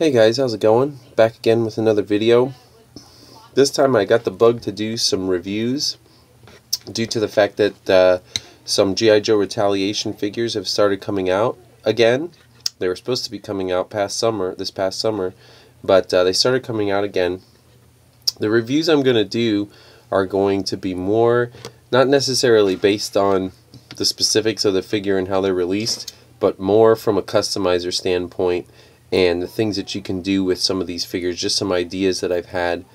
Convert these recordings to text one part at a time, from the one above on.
Hey guys, how's it going? Back again with another video. This time I got the bug to do some reviews due to the fact that some G.I. Joe Retaliation figures have started coming out again. They were supposed to be coming out this past summer, but they started coming out again. The reviews I'm going to do are going to be more, not necessarily based on the specifics of the figure and how they're released, but more from a customizer standpoint and the things that you can do with some of these figures, just some ideas that I've had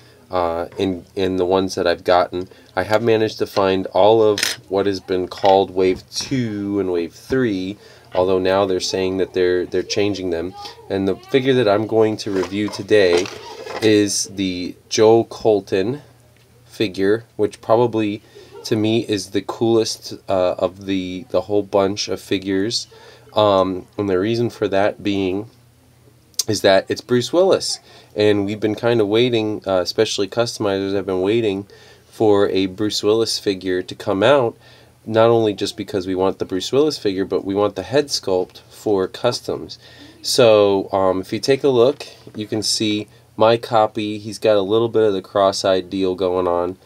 in the ones that I've gotten. I have managed to find all of what has been called Wave 2 and Wave 3, although now they're saying that they're changing them. And the figure that I'm going to review today is the Joe Colton figure, which probably to me is the coolest of the whole bunch of figures. And the reason for that being is that it's Bruce Willis, and we've been kind of waiting, especially customizers have been waiting for a Bruce Willis figure to come out, not only just because we want the Bruce Willis figure, but we want the head sculpt for customs. So if you take a look, you can see my copy. He's got a little bit of the cross-eyed deal going on.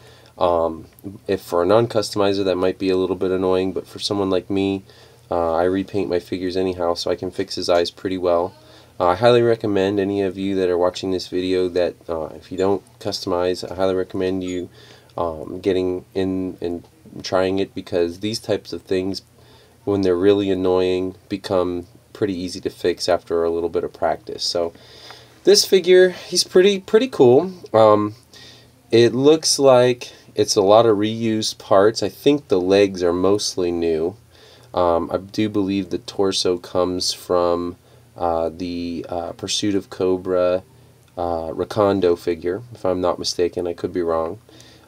If for a non-customizer that might be a little bit annoying, but for someone like me, I repaint my figures anyhow, so I can fix his eyes pretty well. I highly recommend any of you that are watching this video that if you don't customize, I highly recommend you getting in and trying it, because these types of things, when they're really annoying, become pretty easy to fix after a little bit of practice. So this figure, he's pretty cool. It looks like it's a lot of reused parts. I think the legs are mostly new. I do believe the torso comes from the Pursuit of Cobra Recondo figure, if I'm not mistaken. I could be wrong.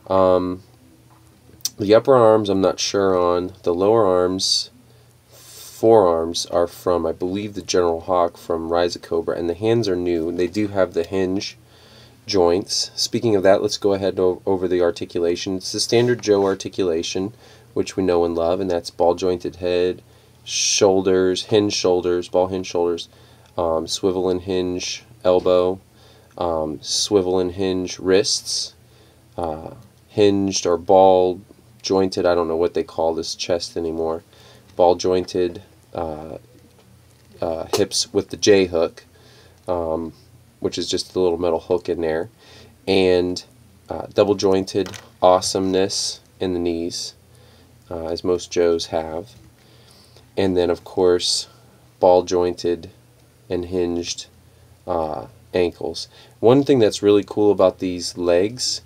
The upper arms I'm not sure on. The lower arms, forearms, are from, I believe, the General Hawk from Rise of Cobra, and the hands are new. They do have the hinge joints. Speaking of that, let's go ahead over the articulation. It's the standard Joe articulation, which we know and love, and that's ball jointed head, shoulders, hinge shoulders, ball hinge shoulders, swivel and hinge elbow, swivel and hinge wrists, hinged or ball jointed, I don't know what they call this chest anymore, ball jointed hips with the J hook, which is just a little metal hook in there, and double jointed awesomeness in the knees, as most Joes have. And then, of course, ball jointed and hinged ankles. One thing that's really cool about these legs,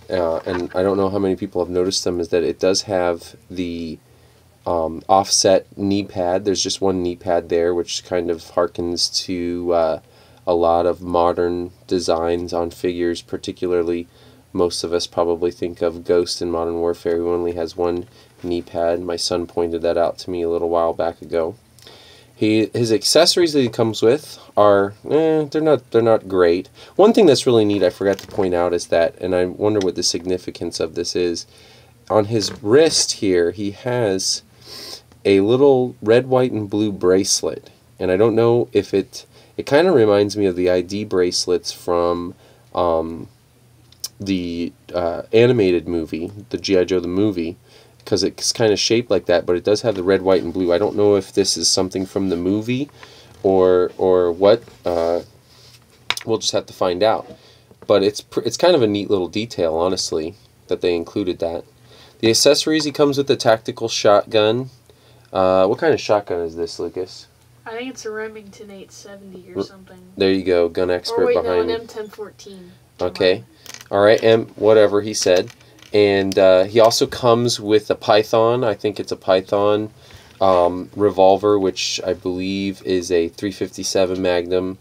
and I don't know how many people have noticed them, is that it does have the offset knee pad. There's just one knee pad there, which kind of harkens to a lot of modern designs on figures. Particularly, most of us probably think of Ghost in Modern Warfare, who only has one knee pad. My son pointed that out to me a little while back ago. His accessories that he comes with are they're not great. One thing that's really neat I forgot to point out is that, and I wonder what the significance of this is, on his wrist here he has a little red, white, and blue bracelet, and I don't know if it kind of reminds me of the ID bracelets from the animated movie, the G.I. Joe the movie, because it's kind of shaped like that, but it does have the red, white, and blue. I don't know if this is something from the movie or what. We'll just have to find out. But it's kind of a neat little detail, honestly, that they included that. The accessories, he comes with a tactical shotgun. What kind of shotgun is this, Lucas? I think it's a Remington 870 or something. There you go, gun expert behind me. An M1014. Okay. Alright, whatever he said. And he also comes with a Python. I think it's a Python revolver, which I believe is a .357 Magnum.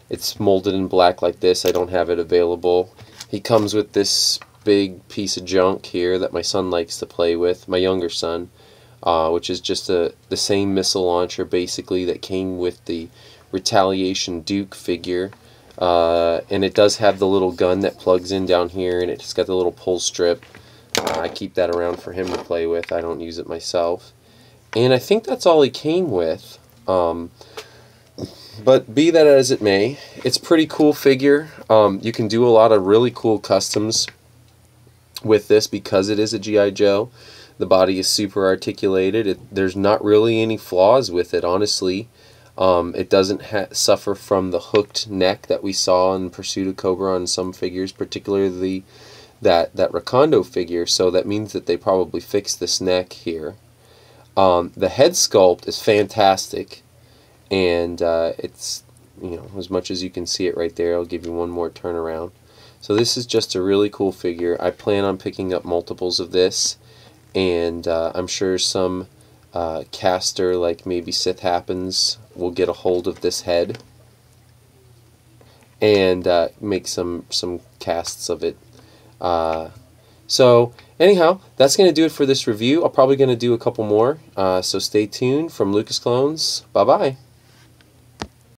It's molded in black like this. I don't have it available. He comes with this big piece of junk here that my son likes to play with, my younger son, which is just the same missile launcher basically that came with the Retaliation Duke figure. And it does have the little gun that plugs in down here, and it's got the little pull strip. I keep that around for him to play with. I don't use it myself. And I think that's all he came with. But be that as it may, it's a pretty cool figure. You can do a lot of really cool customs with this because it is a G.I. Joe. The body is super articulated. There's not really any flaws with it, honestly. It doesn't suffer from the hooked neck that we saw in Pursuit of Cobra on some figures, particularly that Recondo figure, so that means that they probably fixed this neck here. The head sculpt is fantastic, and it's, you know, as much as you can see it right there. I'll give you one more turn around. So this is just a really cool figure. I plan on picking up multiples of this, and I'm sure some caster, like maybe Sith Happens, will get a hold of this head and make some casts of it. So anyhow, that's going to do it for this review. I'm probably going to do a couple more, so stay tuned. From Lucas Clones, bye-bye.